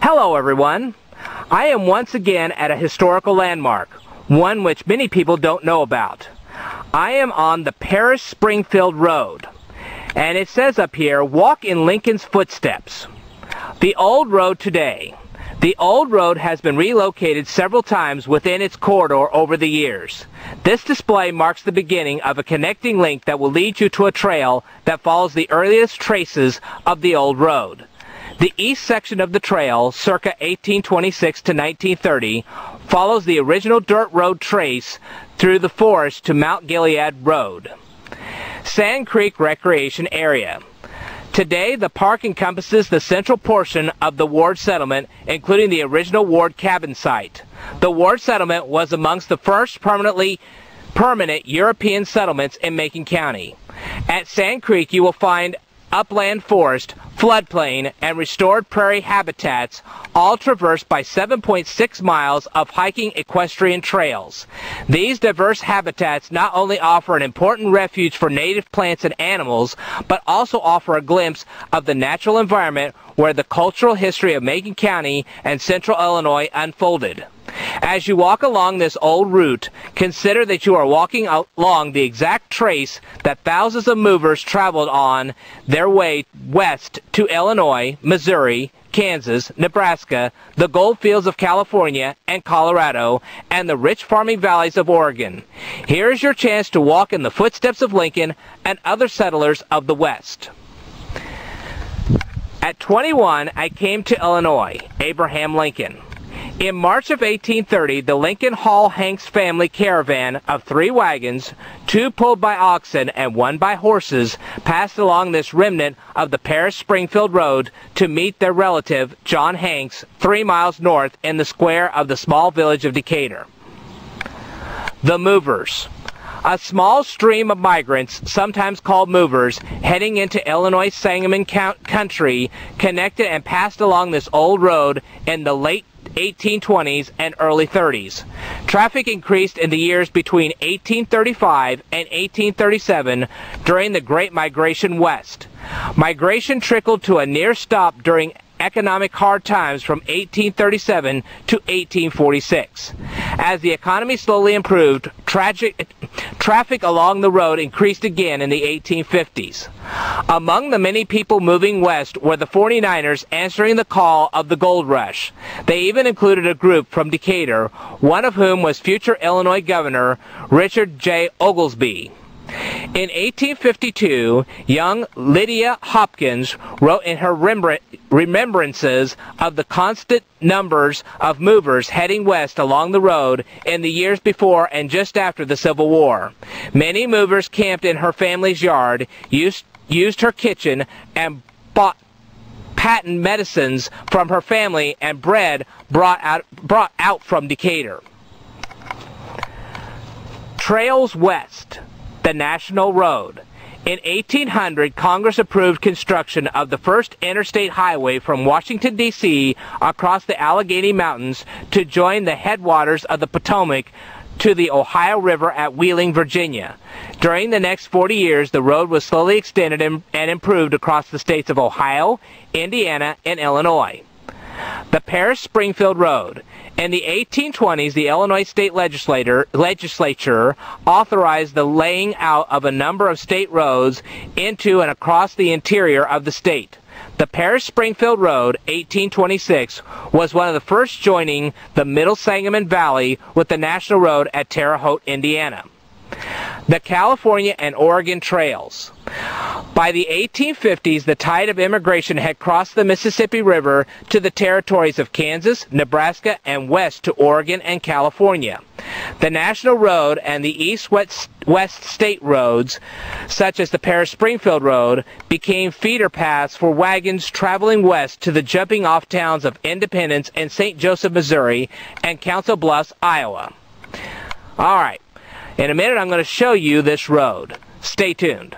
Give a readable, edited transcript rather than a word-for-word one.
Hello everyone. I am once again at a historical landmark, one which many people don't know about. I am on the Paris-Springfield Road, and it says up here, walk in Lincoln's footsteps. The old road today. The old road has been relocated several times within its corridor over the years. This display marks the beginning of a connecting link that will lead you to a trail that follows the earliest traces of the old road. The east section of the trail, circa 1826 to 1930, follows the original dirt road trace through the forest to Mount Gilead Road. Sand Creek Recreation Area. Today, the park encompasses the central portion of the Ward settlement, including the original Ward cabin site. The Ward settlement was amongst the first permanent European settlements in Macon County. At Sand Creek, you will find upland forest, floodplain, and restored prairie habitats, all traversed by 7.6 miles of hiking equestrian trails. These diverse habitats not only offer an important refuge for native plants and animals, but also offer a glimpse of the natural environment where the cultural history of Macon County and Central Illinois unfolded. As you walk along this old route, consider that you are walking along the exact trace that thousands of movers traveled on their way west to Illinois, Missouri, Kansas, Nebraska, the gold fields of California and Colorado, and the rich farming valleys of Oregon. Here is your chance to walk in the footsteps of Lincoln and other settlers of the West. At 21, I came to Illinois, Abraham Lincoln. In March of 1830, the Lincoln Hall Hanks family caravan of 3 wagons, 2 pulled by oxen and 1 by horses, passed along this remnant of the Paris-Springfield Road to meet their relative, John Hanks, 3 miles north in the square of the small village of Decatur. The Movers. A small stream of migrants, sometimes called movers, heading into Illinois Sangamon country, connected and passed along this old road in the late 1820s and early 30s. Traffic increased in the years between 1835 and 1837 during the Great Migration West. Migration trickled to a near stop during economic hard times from 1837 to 1846. As the economy slowly improved, traffic along the road increased again in the 1850s. Among the many people moving west were the 49ers answering the call of the gold rush. They even included a group from Decatur, one of whom was future Illinois Governor Richard J. Oglesby. In 1852, young Lydia Hopkins wrote in her remembrances of the constant numbers of movers heading west along the road in the years before and just after the Civil War. Many movers camped in her family's yard, used her kitchen, and bought patent medicines from her family and bread brought out from Decatur. Trails West. The National Road. In 1800, Congress approved construction of the first interstate highway from Washington, D.C. across the Allegheny Mountains to join the headwaters of the Potomac to the Ohio River at Wheeling, Virginia. During the next 40 years, the road was slowly extended and improved across the states of Ohio, Indiana, and Illinois. The Paris-Springfield Road. In the 1820s, the Illinois State Legislature authorized the laying out of a number of state roads into and across the interior of the state. The Paris-Springfield Road, 1826, was one of the first joining the Middle Sangamon Valley with the National Road at Terre Haute, Indiana. The California and Oregon Trails. By the 1850s, the tide of immigration had crossed the Mississippi River to the territories of Kansas, Nebraska, and west to Oregon and California. The National Road and the east-west state roads, such as the Paris-Springfield Road, became feeder paths for wagons traveling west to the jumping-off towns of Independence and St. Joseph, Missouri, and Council Bluffs, Iowa. All right. In a minute, I'm going to show you this road. Stay tuned.